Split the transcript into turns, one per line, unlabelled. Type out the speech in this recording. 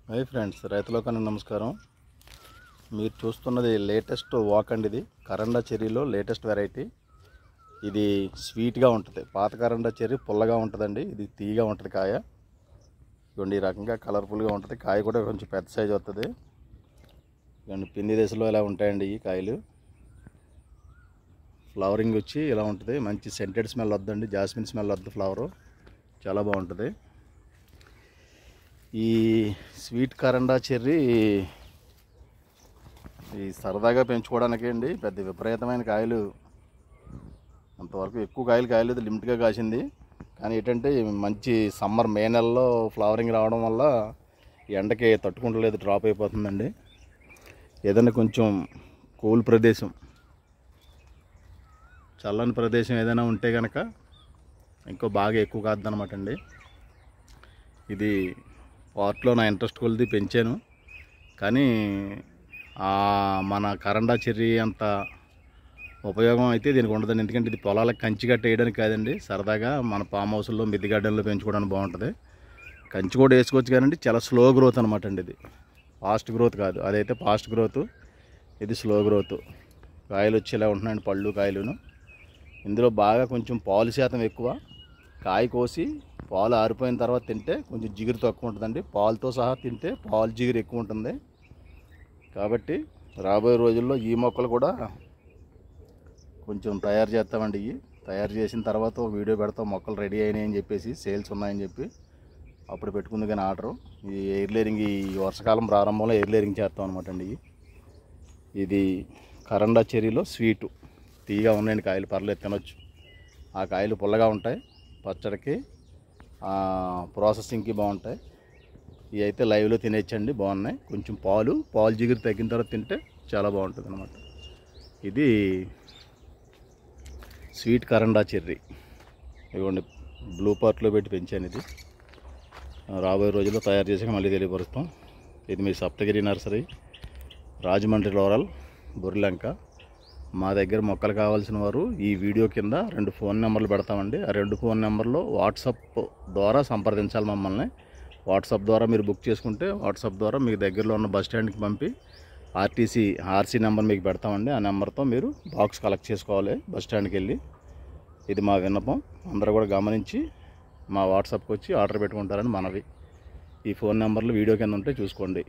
Hi friends, రైతులకు నమస్కారం. మీరు చూస్తున్నది లేటెస్ట్ వాక్ అండి. ఇది కరండా చెర్రీలో లేటెస్ట్ వెరైటీ. ఇది స్వీట్గా ఉంటుంది. పాత కరండా చెర్రీ పుల్లగా ఉంటుందండి. ఇది తీయగా ఉంటుంది. కాయ ఇవ్వండి, ఈ రకంగా కలర్ఫుల్గా ఉంటుంది. కాయ కూడా కొంచెం పెద్ద సైజు వస్తుంది. ఇవ్వండి, పిండి దశలో ఇలా ఉంటాయండి ఈ కాయలు. ఫ్లవరింగ్ వచ్చి ఇలా ఉంటుంది. మంచి సెంటెడ్ స్మెల్ వద్దండి, జాస్మిన్ స్మెల్ వద్దు. ఫ్లవరు చాలా బాగుంటుంది. ఈ స్వీట్ కరండా చెర్రీ ఈ సరదాగా పెంచుకోవడానికే అండి. పెద్ద విపరీతమైన కాయలు, అంతవరకు ఎక్కువ కాయలు కాయలేదు, లిమిట్గా కాసింది. కానీ ఏంటంటే మంచి సమ్మర్ మే నెలలో ఫ్లవరింగ్ రావడం వల్ల ఎండకి తట్టుకుంటలేదు, డ్రాప్ అయిపోతుందండి. ఏదైనా కొంచెం కూల్ ప్రదేశం, చల్లని ప్రదేశం ఏదైనా ఉంటే కనుక ఇంకో బాగా ఎక్కువ కాద్దనమాట అండి. ఇది పార్ట్లో నా ఇంట్రెస్ట్ కొలిది పెంచాను. కానీ మన కరండా చెర్రీ అంత ఉపయోగం అయితే దీనికి ఉండదండి. ఎందుకంటే ఇది పొలాలకు కంచి గట్ట వేయడానికి కాదండి, సరదాగా మన ఫామ్ హౌస్లో మిద్దె గార్డెన్లో పెంచుకోవడానికి బాగుంటుంది. కంచి కూడా వేసుకోవచ్చు కానీ చాలా స్లో గ్రోత్ అనమాట అండి. ఇది ఫాస్ట్ గ్రోత్ కాదు, అదైతే ఫాస్ట్ గ్రోత్, ఇది స్లో గ్రోత్. కాయలు వచ్చి ఇలా ఉంటున్నాయండి, పళ్ళు కాయలును. ఇందులో బాగా కొంచెం పాలు శాతం ఎక్కువ. కాయ కోసి పాలు ఆరిపోయిన తర్వాత తింటే కొంచెం జిగురు తక్కువ ఉంటుందండి. పాలతో సహా తింటే పాలు జిగురు ఎక్కువ ఉంటుంది. కాబట్టి రాబోయే రోజుల్లో ఈ మొక్కలు కూడా కొంచెం తయారు చేస్తామండి. ఇవి తయారు చేసిన తర్వాత ఒక వీడియో పెడతాం, మొక్కలు రెడీ అయినాయని చెప్పేసి, సేల్స్ ఉన్నాయని చెప్పి. అప్పుడు పెట్టుకుంది కానీ ఆర్డరు. ఈ ఎయిర్ లేరింగ్, ఈ వర్షాకాలం ప్రారంభంలో ఎయిర్ లేరింగ్ చేస్తాం అనమాట అండి. ఇది కరండా చెర్రీలో స్వీటు, తీయగా ఉన్నాయండి కాయలు, పర్లేదు తినొచ్చు. ఆ కాయలు పుల్లగా ఉంటాయి, పచ్చడికి ప్రాసెసింగ్కి బాగుంటాయి. ఇవి అయితే లైవ్లో తినేచ్చండి, బాగున్నాయి. కొంచెం పాలు జిగురు తగ్గిన తర్వాత తింటే చాలా బాగుంటుంది అనమాట. ఇది స్వీట్ కరండా చెర్రీ. ఇవ్వండి, బ్లూ పార్ట్లో పెట్టి పెంచాను. ఇది రాబోయే రోజుల్లో తయారు చేసి మళ్ళీ తెలియపరుస్తాం. ఇది మీ సప్తగిరి నర్సరీ, రాజమండ్రి రూరల్, బుర్లంక. మా దగ్గర మొక్కలు కావాల్సిన వారు ఈ వీడియో కింద 2 ఫోన్ నెంబర్లు పెడతామండి. ఆ 2 ఫోన్ నెంబర్లో వాట్సాప్ ద్వారా సంప్రదించాలి మమ్మల్ని. వాట్సాప్ ద్వారా మీరు బుక్ చేసుకుంటే వాట్సాప్ ద్వారా మీకు దగ్గరలో ఉన్న బస్ స్టాండ్కి పంపి ఆర్సీ నెంబర్ మీకు పెడతామండి. ఆ నెంబర్తో మీరు బాక్స్ కలెక్ట్ చేసుకోవాలి బస్ స్టాండ్కి వెళ్ళి. ఇది మా విన్నపం, అందరూ కూడా గమనించి మా వాట్సాప్కి వచ్చి ఆర్డర్ పెట్టుకుంటారని మనవి. ఈ ఫోన్ నెంబర్లు వీడియో కింద ఉంటే చూసుకోండి.